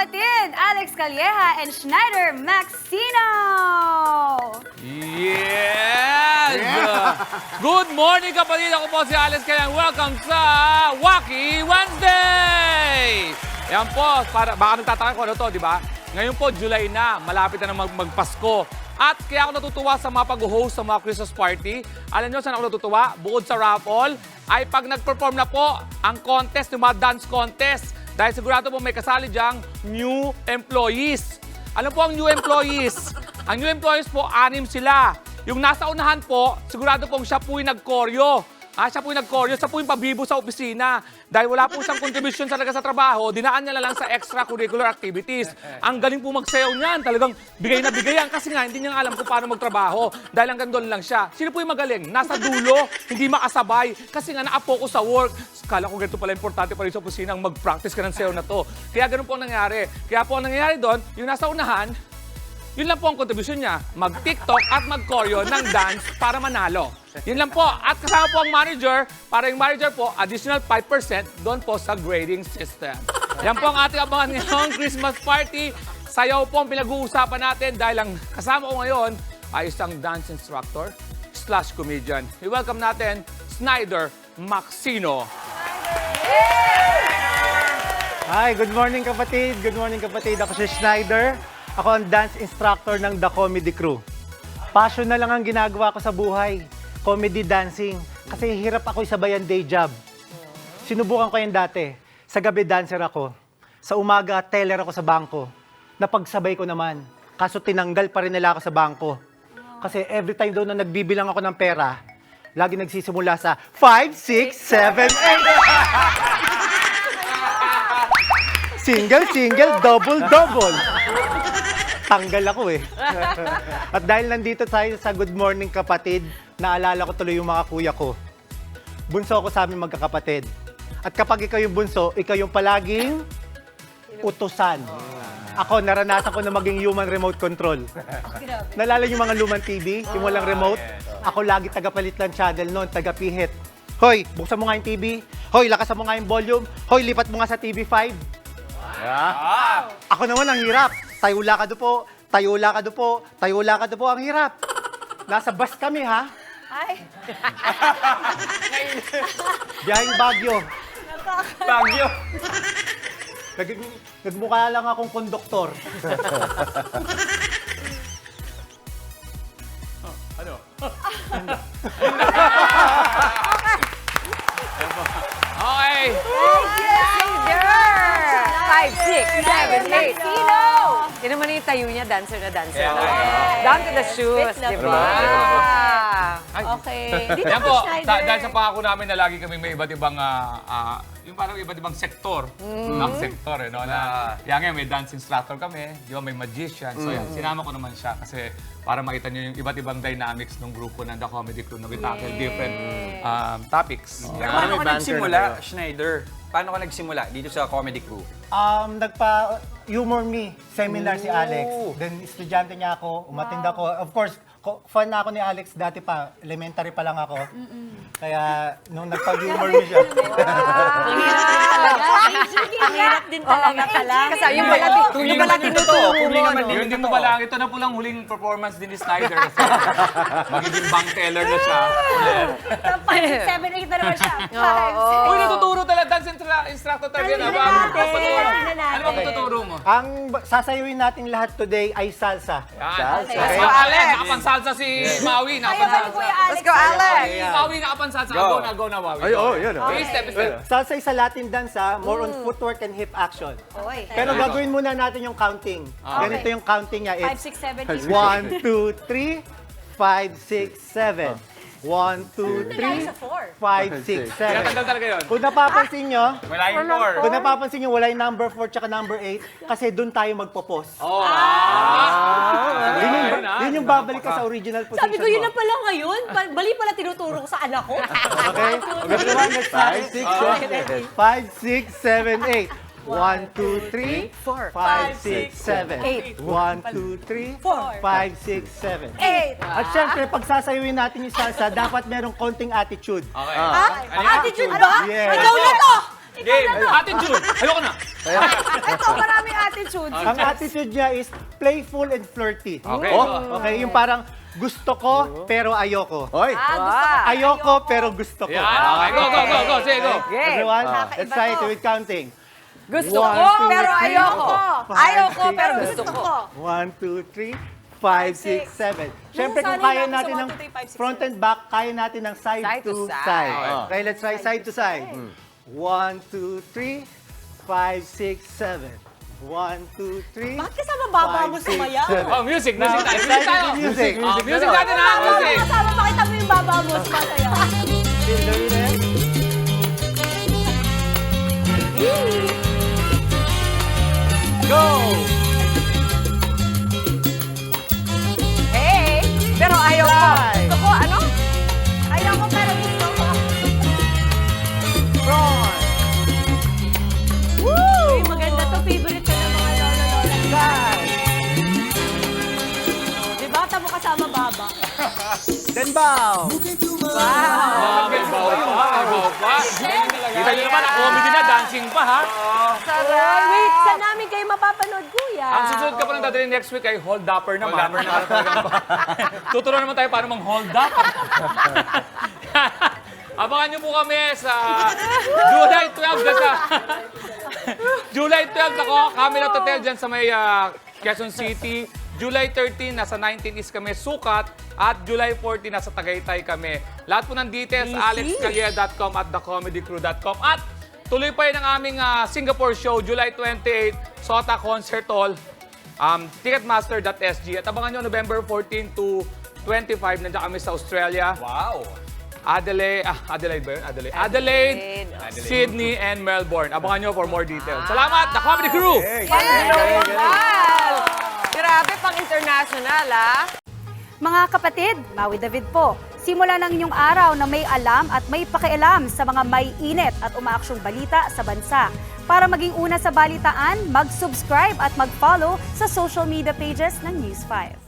kapatid, Alex Calleja and Schneider Maxino! Yes! Good morning kapatid! Ako po si Alex Calleja. Welcome sa Wacky Wednesday! Yan po, baka nagtataka ko ano to, di ba? Ngayon po, July na, malapit na magpasko. At kaya ako natutuwa sa mga pag-host sa mga Christmas party. Alam nyo saan ako natutuwa? Bukod sa raffle, ay pag nag-perform na po ang contest, yung mga dance contest. Dahil sigurado po may kasali diyang new employees. Ano po ang new employees? Ang new employees po, 6 sila. Yung nasa unahan po, sigurado pong siya po yung nag-koryo. Siya po yung nag-koryo, siya po yung pabibo sa opisina. Dahil wala po siyang contribution talaga sa trabaho, dinaan niya lang sa extracurricular activities. Ang galing po magsayaw niyan, talagang bigay na bigay yan. Kasi nga, hindi niya alam kung paano magtrabaho. Dahil hanggang doon lang siya. Sino po yung magaling? Nasa dulo, hindi makasabay. Kasi nga, naapokus sa work. Kala ko ganito pala importante pa rin sa opisina ang mag-practice ka ng sayaw na to. Kaya ganun po ang nangyari. Kaya po ang nangyayari doon, yung nasa unahan, yun lang po ang contribution niya. Mag-TikTok at mag-choreo ng dance para manalo. Yun lang po. At kasama po ang manager. Para yung manager po, additional 5% doon po sa grading system. Yan po ang ating abangan ngayong Christmas party. Sayaw po ang pinag-uusapan natin dahil ang kasama ko ngayon ay isang dance instructor / comedian. I-welcome natin, Schneider Maxino. Hi, good morning kapatid. Good morning kapatid. Ako si Schneider. Ako ang dance instructor ng The Comedy Crew. Passion na lang ang ginagawa ko sa buhay. Comedy dancing. Kasi hirap ako isabayan day job. Sinubukan ko yan dati. Sa gabi dancer ako. Sa umaga teller ako sa bangko. Napagsabay ko naman. Kaso tinanggal pa rin nila ako sa bangko. Kasi every time daw na nagbibilang ako ng pera, lagi nagsisimula sa 5, 6, 7, 8. Single, single, double, double. Tanggal ako eh. At dahil nandito tayo sa Good Morning Kapatid, naalala ko tuloy yung mga kuya ko. Bunso ako sa aming magkakapatid. At kapag ikaw yung bunso, ikaw yung palaging utusan. Ako, naranasan ko na maging human remote control. Nalala yung mga lumang TV, yung walang remote? Ako lagi tagapalit ng channel noon, tagapihit. Hoy, buksan mo nga yung TV. Hoy, lakasan mo nga yung volume. Hoy, lipat mo nga sa TV5. Yeah. Ako naman ang hirap. Tayo lakad po, tayo lakad po, tayo lakad po. Ang hirap. Nasa bus kami, ha? Ay! Biyaheng Baguio. Baguio. Nagmukha lang akong konduktor. Ano? Okay. Schneider! 5, 6, 7, 8. Maxino! Yan naman yung tayo niya, dancer na dancer. Yeah. Down to the shoes, Fit na di fit. ba? Okay. Dito Yan po, po, Schneider. dahil sa pangako namin na lagi kami may iba't ibang, yung parang iba't ibang sektor. Ng sektor, no? Yan nga, may dance instructor kami, di ba, may magician. So yan, sinama ko naman siya kasi para makita niyo yung iba't ibang dynamics ng grupo ng The Comedy Crew na we tackle different topics. Pero paano ka nagsimula, Schneider? Paano ka nagsimula dito sa Comedy Crew? Humor Me seminar si Alex. Then estudyante niya ako, umattend ako. Of course, fan na ako ni Alex dati pa, elementary pa lang ako. Kaya nung nagpag-humor me siya. Ang hirap din talaga pala. Kasi yung pala tinuturo mo. Yun dito pala, ito na po lang huling performance din ni Snyder kasi magiging bank teller na siya. 5, 6, 7, 8 na naman siya. Uy, natuturo talaga, dance instructor talaga na ba? Ano ba tuturo mo? Ang sasayawin natin lahat today ay salsa. Yan. Let's go, Alex! Nakapansalsa si Maui. Ayaw ko yung Alex. Let's go, Alex! Maui nakapansalsa. Go na, Maui. Yun. Step. Salsa ay sa Latin dance, more on footwork and hip action. Pero gagawin muna natin yung counting. Ganito yung counting niya. 5, 6, 7, 8. 1, 2, 3, 5, 6, 7. 1, 2, 3, 5, 6, 7. Tinatanggal talaga yun. Kung napapansin nyo, Wala yung 4. kung napapansin nyo, wala yung number 4 tsaka number 8 kasi doon tayo magpo-pause. Yun yung babalik ka sa original position Sabi ko, yun mo. na pala ngayon. Bali pala tinuturo ko sa anak ko. Okay? Everyone, let's start. 5, 6, 7, 8. 1, 2, 3, 4, 5, 6, 7, 8. 1, 2, 3, 4, 5, 6, 7, 8. At syempre, pag sasayawin natin yung salsa, dapat merong konting attitude. Okay. Attitude ba? Yes. Ikaw na to! Game. Attitude. Ayoko na. Ito, maraming attitude. Ang attitude niya is playful and flirty. Okay. Okay, yung parang gusto ko pero ayoko. Hoy! Ayoko pero gusto ko. Yan. Okay, go. Sige, go. Everyone, let's try it with counting. Gusto One, ko, two, pero three, ayoko. four, Ayoko, five, pero six, gusto ko. 1, 2, 3, 5, 6, 7. Siyempre kung kaya natin ng front and back, kaya natin ng side to side. Okay, let's try side to side. 1, 2, 3, 5, 6, 7. 1, 2, 3. Bakit kasama baba mo sumayaw? Oh, music tayo. Now, Music let's tayo. try the music. Music natin ha, music. Kasama, pakita mo yung baba mo sumasayaw. Feel the rhythm. Go! Hey, pero ayoko. Gusto ko, ano? Ayoko, pero gusto ko. Front. Uy, maganda to. Favorite ka ng mga lolo-lola. Side. Diba? Tamo kasama baba. Then bow. May baw pa. Kita nyo naman, comedy na, dancing pa ha. Sarap. Wait, saan namin kayo mapapanood, kuya? Ang susunod ka pa ng dadalhin next week ay hold upper naman. Tuturuan naman tayo paano mang-hold up. Abangan nyo po kami sa July 12 na sa July 12 ako, Camelot Hotel dyan sa may Quezon City. July 13, nasa 19 is kami Sukat. At July 14, nasa Tagaytay kami. Lahat po ng details, alexcalia.com at thecomedycrew.com. At tuloy pa yun ang aming Singapore show, July 28, Sota Concert Hall, ticketmaster.sg. At abangan nyo, November 14 to 25, nandiyan kami sa Australia. Wow! Adelaide ba yun? Adelaide, Sydney, and Melbourne. Abangan nyo for more details. Salamat, The Comedy Crew! Wow! Grabe, pang international, ah. Mga kapatid, Maui David po. Simula ng inyong araw na may alam at may pakialam sa mga may init at umaaksyong balita sa bansa. Para maging una sa balitaan, mag-subscribe at mag-follow sa social media pages ng News 5.